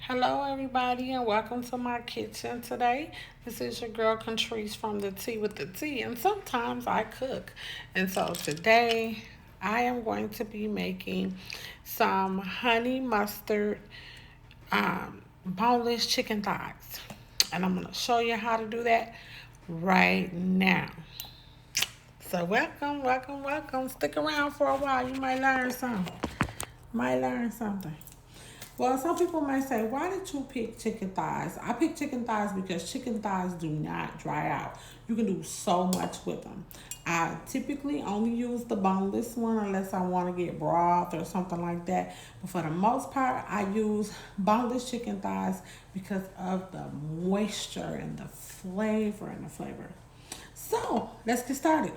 Hello, everybody, and welcome to my kitchen today. This is your girl Contrice from the Tea with the Tea, and sometimes I cook. And so today I am going to be making some honey mustard boneless chicken thighs, and I'm going to show you how to do that right now. So welcome, welcome, welcome. Stick around for a while. You might learn something. Might learn something. Well, some people might say, why did you pick chicken thighs? I picked chicken thighs because chicken thighs do not dry out. You can do so much with them. I typically only use the boneless one unless I want to get broth or something like that. But for the most part, I use boneless chicken thighs because of the moisture and the flavor. So let's get started.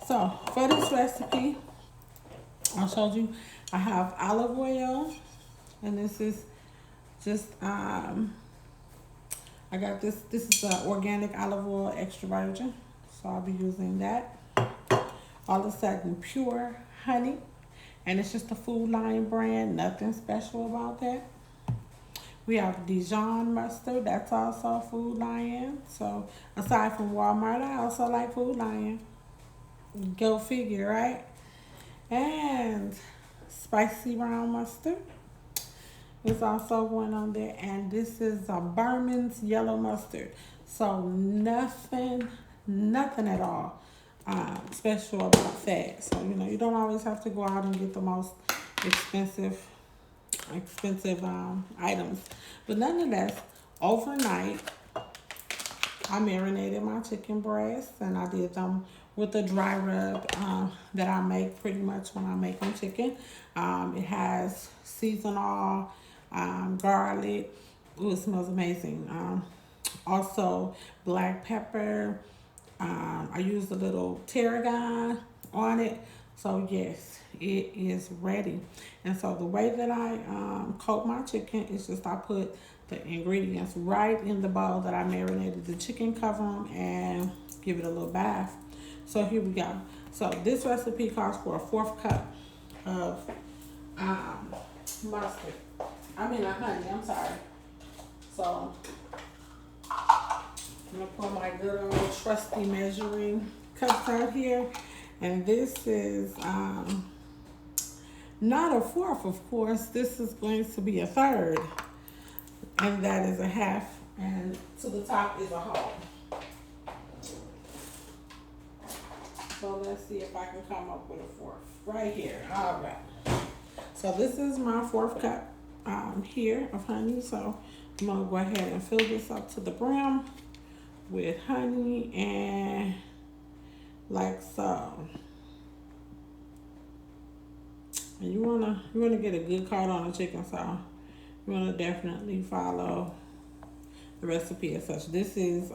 So for this recipe, I showed you I have olive oil, and this is just I got this. This is organic olive oil, extra virgin, so I'll be using that. All of a sudden, pure honey, and it's just a Food Lion brand. Nothing special about that. We have Dijon mustard. That's also Food Lion. So aside from Walmart, I also like Food Lion. Go figure, right? And spicy brown mustard. There's also one on there, and this is a Berman's yellow mustard. So nothing at all special about that. So you don't always have to go out and get the most expensive, items. But nonetheless, overnight I marinated my chicken breasts, and I did them with a dry rub that I make pretty much when I make them chicken. It has seasonal garlic. Ooh, it smells amazing. Also, black pepper. I used a little tarragon on it. So, yes, it is ready. And so, the way that I coat my chicken is just I put the ingredients right in the bowl that I marinated the chicken, cover them, and give it a little bath. So, here we go. So, this recipe calls for a fourth cup of um, mustard. Honey, I'm sorry. So I'm gonna put my good old trusty measuring cups out here. And this is not a fourth, of course. This is going to be a third. And that is a half. And to the top is a whole. So let's see if I can come up with a fourth. Right here. All right. So this is my fourth cup here of honey. So I'm gonna go ahead and fill this up to the brim with honey, and like so. And you wanna get a good coat on the chicken, so you wanna definitely follow the recipe as such. This is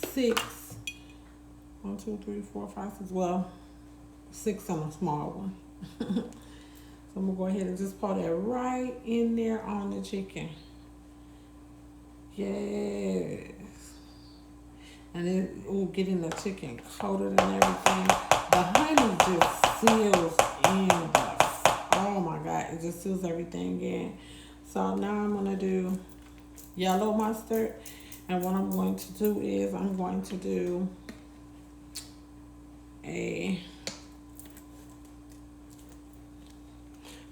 six. 1, 2, 3, 4, 5, 6. Well, 6 on a small one. So I'm gonna go ahead and just pour that right in there on the chicken. Yes. And then we'll get in the chicken coated and everything. The honey just seals in oh my God, it just seals everything in. So now I'm gonna do yellow mustard. And what I'm going to do is I'm going to do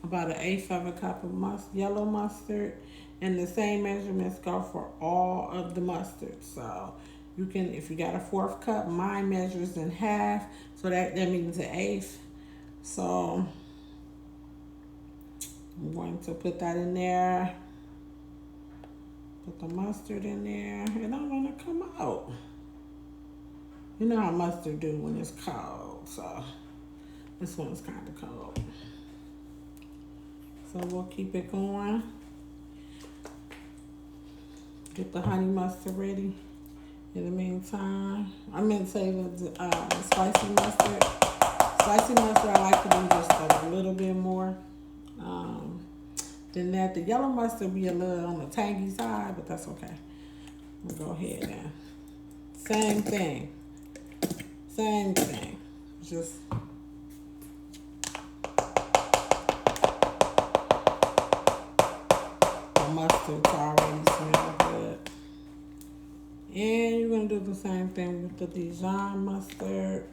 about 1/8 of a cup of yellow mustard, and the same measurements go for all of the mustard. So you can, if you got a fourth cup, mine measures in half, so that means 1/8. So I'm going to put that in there, put the mustard in there, and I'm gonna come out. You know how mustard do when it's cold, so this one's kind of cold. So we'll keep it going. Get the honey mustard ready. In the meantime, I meant to say the spicy mustard. Spicy mustard, I like to do just a little bit more than that. The yellow mustard be a little on the tangy side, but that's okay. We'll go ahead and same thing. Just the mustard's already smell good. And you're going to do the same thing with the Dijon mustard.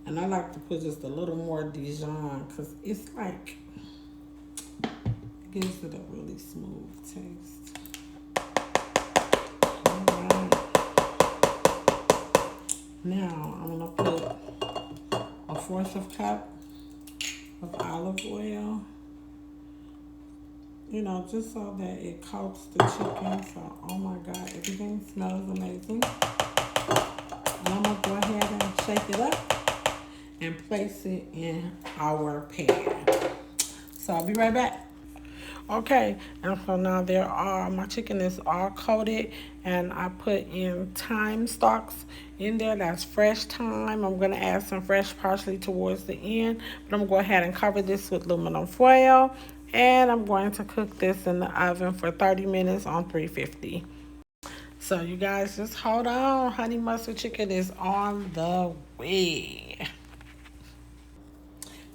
And I like to put just a little more Dijon because it's like, it gives it a really smooth taste. Alright. Now I'm going to put a 1/4 of a cup of olive oil. You know, just so that it coats the chicken. So, oh my God, everything smells amazing. And I'm going to go ahead and shake it up and place it in our pan. So I'll be right back. Okay, and so now my chicken is all coated, and I put in thyme stalks in there. That's fresh thyme. I'm going to add some fresh parsley towards the end, but I'm going to go ahead and cover this with aluminum foil, and I'm going to cook this in the oven for 30 minutes on 350. So you guys just hold on. Honey mustard chicken is on the way.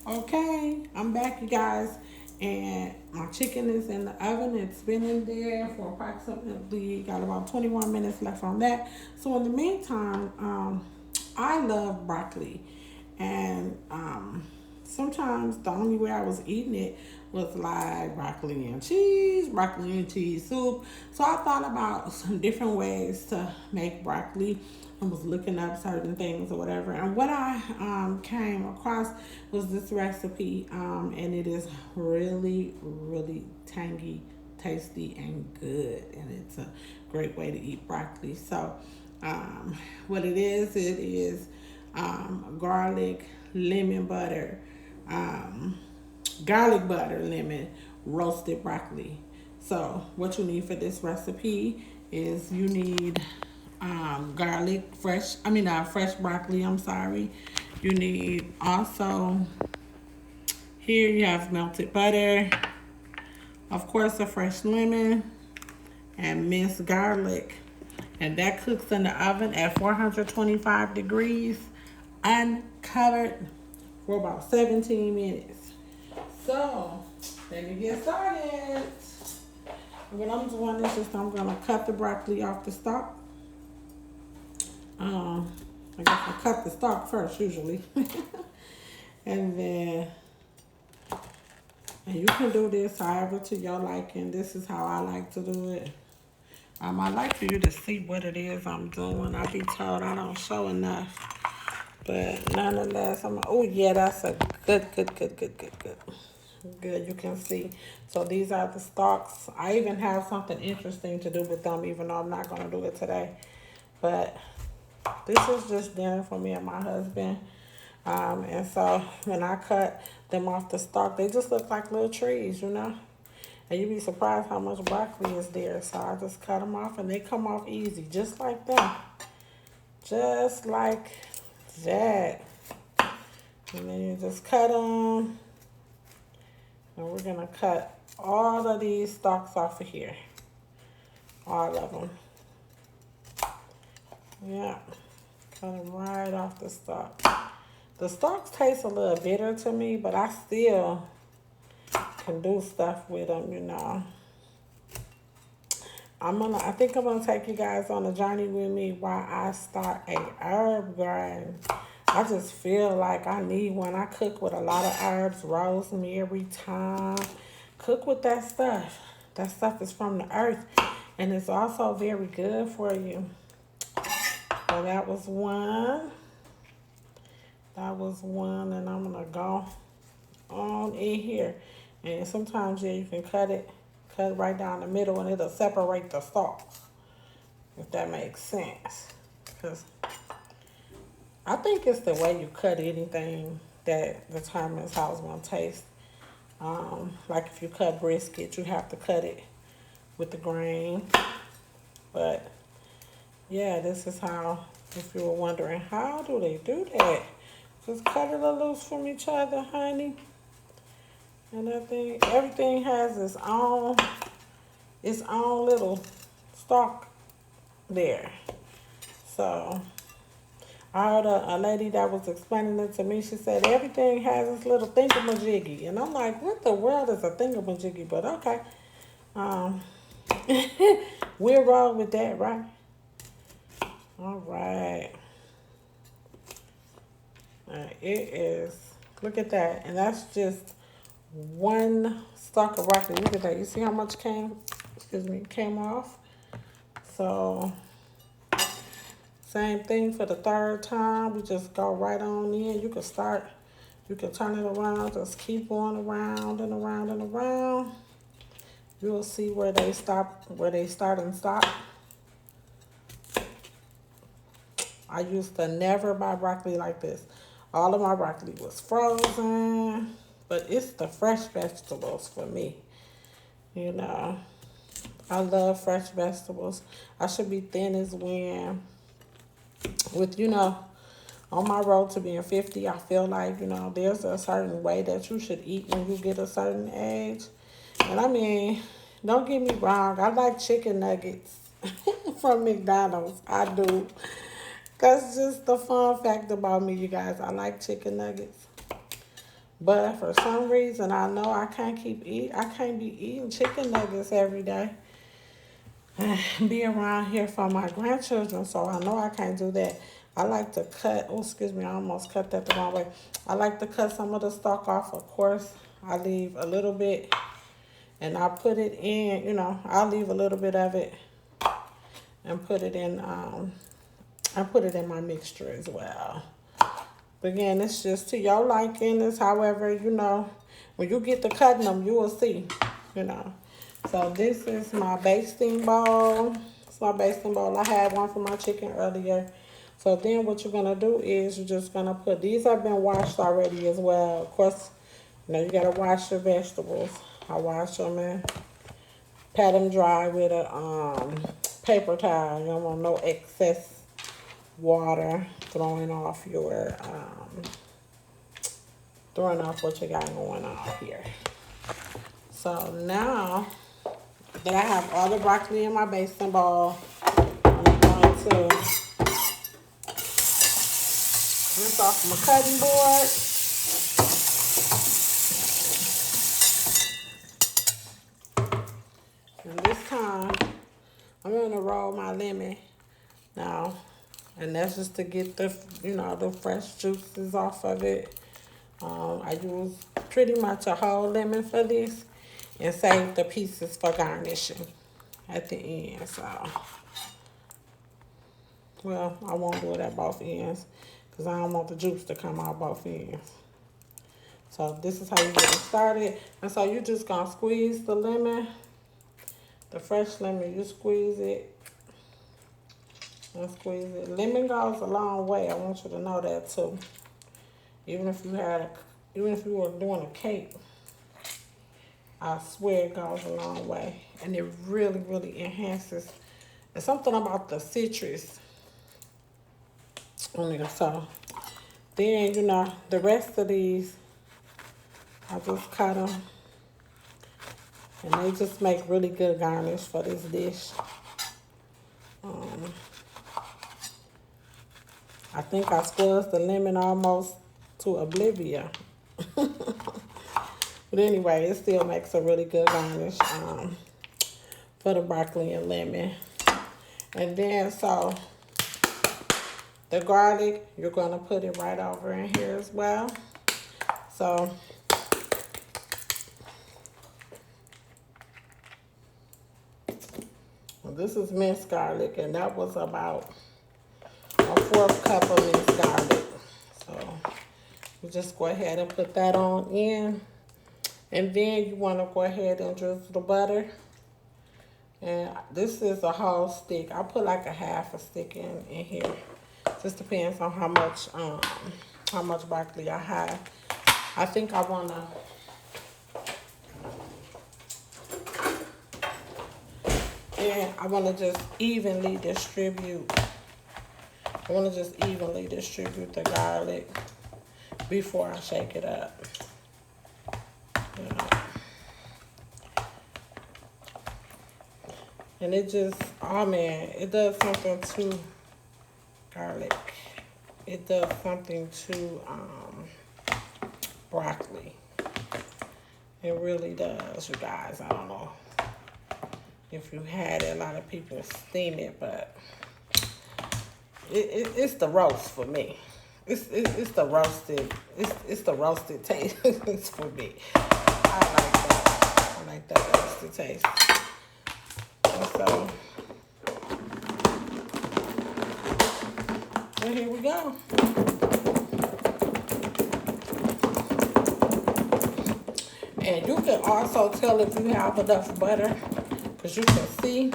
Okay, I'm back, you guys, and my chicken is in the oven. It's been in there for approximately, got about 21 minutes left on that. So in the meantime, I love broccoli, and sometimes the only way I was eating it was like broccoli and cheese soup. So I thought about some different ways to make broccoli. I was looking up certain things or whatever, and what I came across was this recipe, and it is really, really tangy, tasty, and good, and it's a great way to eat broccoli. So what it is garlic, lemon butter, garlic butter, lemon, roasted broccoli. So what you need for this recipe is you need fresh broccoli, I'm sorry. You need also, here you have melted butter, of course a fresh lemon, and minced garlic. And that cooks in the oven at 425 degrees, uncovered, for about 17 minutes. So, let me get started. What I'm doing is just I'm gonna cut the broccoli off the stalk. I guess I cut the stalk first usually. And then, and you can do this however to your liking. This is how I like to do it. I like for you to see what it is I'm doing. I be told I don't show enough. But nonetheless, oh yeah, that's a good. Good, you can see. So these are the stalks. I even have something interesting to do with them, even though I'm not going to do it today. But this is just dinner for me and my husband. And so when I cut them off the stalk, they just look like little trees, you know. And you'd be surprised how much broccoli is there. So I just cut them off, and they come off easy, just like that. Just like that. And then you just cut them. And we're going to cut all of these stalks off of here. All of them. Yeah. Cut them right off the stalk. The stalks taste a little bitter to me, but I still can do stuff with them, you know. I think I'm gonna take you guys on a journey with me while I start a herb garden. I just feel like I need one. I cook with a lot of herbs, rosemary, thyme. Cook with that stuff. That stuff is from the earth, and it's also very good for you. So that was one. And I'm gonna go on in here. And sometimes, yeah, you can cut it right down the middle, and it'll separate the stalks, if that makes sense. Because I think it's the way you cut anything that determines how it's going to taste. Like if you cut brisket, you have to cut it with the grain. But yeah, this is how, if you were wondering, how do they do that? Just cut it loose from each other, honey. And I think everything has its own little stalk there. So I heard a lady that was explaining it to me. She said everything has its little thingamajiggy. And I'm like, what the world is a thingamajiggy? But okay. Um, we'll roll with that, right? All right. It is, look at that. And that's just one stalk of broccoli. Look at that. You see how much came off? So, same thing for the third time. We just go right on in. You can turn it around. Just keep going around and around and around. You'll see where they stop, where they start and stop. I used to never buy broccoli like this. All of my broccoli was frozen, but it's the fresh vegetables for me. You know, I love fresh vegetables. I should be thin as wind. With, on my road to being 50, I feel like, there's a certain way that you should eat when you get a certain age. And I mean, don't get me wrong, I like chicken nuggets from McDonald's. I do. That's just the fun fact about me, you guys. I like chicken nuggets. But for some reason, I know I can't be eating chicken nuggets every day. Be around here for my grandchildren, so I know I can't do that. I like to cut, oh, excuse me, I almost cut that the wrong way. I like to cut some of the stalk off, of course. I leave a little bit, and I put it in, I'll leave a little bit of it and put it in, I put it in my mixture as well. But again, it's just to your liking. It's however, when you get to cutting them, you will see, So this is my basting bowl. It's my basting bowl. I had one for my chicken earlier. So then what you're going to do is you're just going to put, these have been washed already as well. Of course, you got to wash your vegetables. I wash them and pat them dry with a paper towel. You don't want no excess water throwing off what you got going on here. So now that I have all the broccoli in my basting bowl, I'm going to rinse off my cutting board. And this time, I'm going to roll my lemon now. And that's just to get the fresh juices off of it. I use pretty much a whole lemon for this and save the pieces for garnishing at the end. So, well, I won't do it at both ends because I don't want the juice to come out both ends. So this is how you get it started. And so you're just going to squeeze the lemon, the fresh lemon, you squeeze it. And squeeze it. Lemon goes a long way. I want you to know that too. Even if you were doing a cake, I swear it goes a long way. And it really, really enhances. There's something about the citrus on it. So then, the rest of these, I just cut them. And they just make really good garnish for this dish. I think I squeezed the lemon almost to oblivion. But anyway, it still makes a really good garnish for the broccoli and lemon. And then, so, the garlic, you're going to put it right over in here as well. So, this is minced garlic, and that was about a 1/4 cup of minced garlic. So, you just go ahead and put that on in. And then you want to go ahead and drizzle the butter. And this is a whole stick. I put like a half a stick in here. Just depends on how much broccoli I have. I think I want to just evenly distribute. I want to just evenly distribute the garlic before I shake it up. And it just, oh man, it does something to garlic. it does something to broccoli. It really does, you guys. I don't know if you had it. A lot of people steam it, but it's the roast for me. It's the roasted. It's the roasted taste for me. I like that. I like that roasted taste. And so, and here we go. And you can also tell if you have enough butter, because you can see.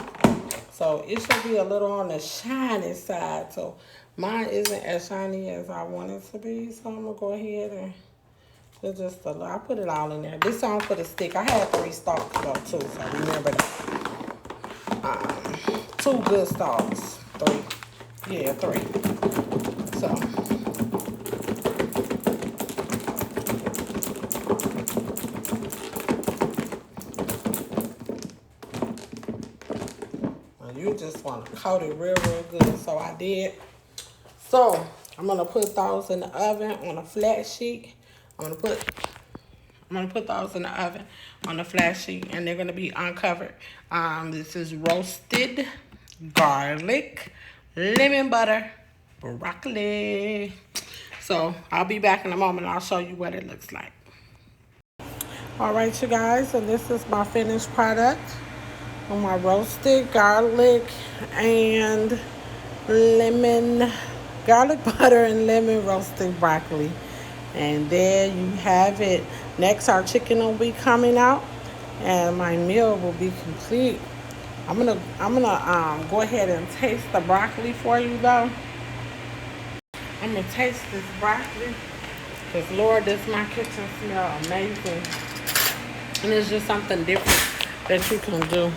So it should be a little on the shiny side. So mine isn't as shiny as I want it to be. So I'm going to go ahead and do just a little. I put it all in there. This on for the stick. I had 3 stalks though too. So remember that. 2 good stalks. 3. Yeah, 3. So. You just want to coat it real good. So I did. So I'm gonna put those in the oven on a flat sheet. I'm gonna put those in the oven on a flat sheet, and they're gonna be uncovered. This is roasted garlic, lemon butter, broccoli. So I'll be back in a moment. I'll show you what it looks like. All right, you guys. So this is my finished product. On my roasted garlic and lemon, garlic butter and lemon roasted broccoli. And there you have it. Next, our chicken will be coming out, and my meal will be complete. I'm gonna go ahead and taste the broccoli for you though. I'm gonna taste this broccoli, because Lord, does my kitchen smell amazing. And it's just something different that you can do.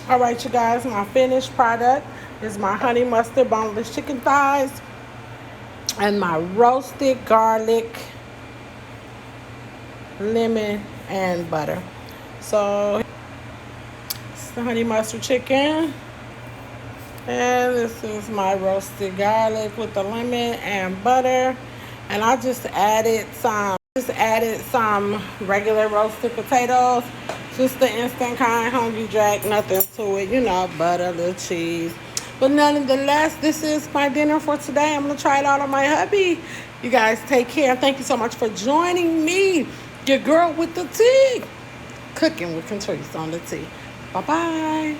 All right, you guys, my finished product is my honey mustard boneless chicken thighs and my roasted garlic, lemon, and butter. So it's the honey mustard chicken, and this is my roasted garlic with the lemon and butter. And I just added some regular roasted potatoes. Just the instant kind, hungry jack, nothing to it, you know, butter, little cheese. But nonetheless, this is my dinner for today. I'm going to try it out on my hubby. You guys take care. Thank you so much for joining me. Your girl with the tea. Cooking with Contrice on the tea. Bye-bye.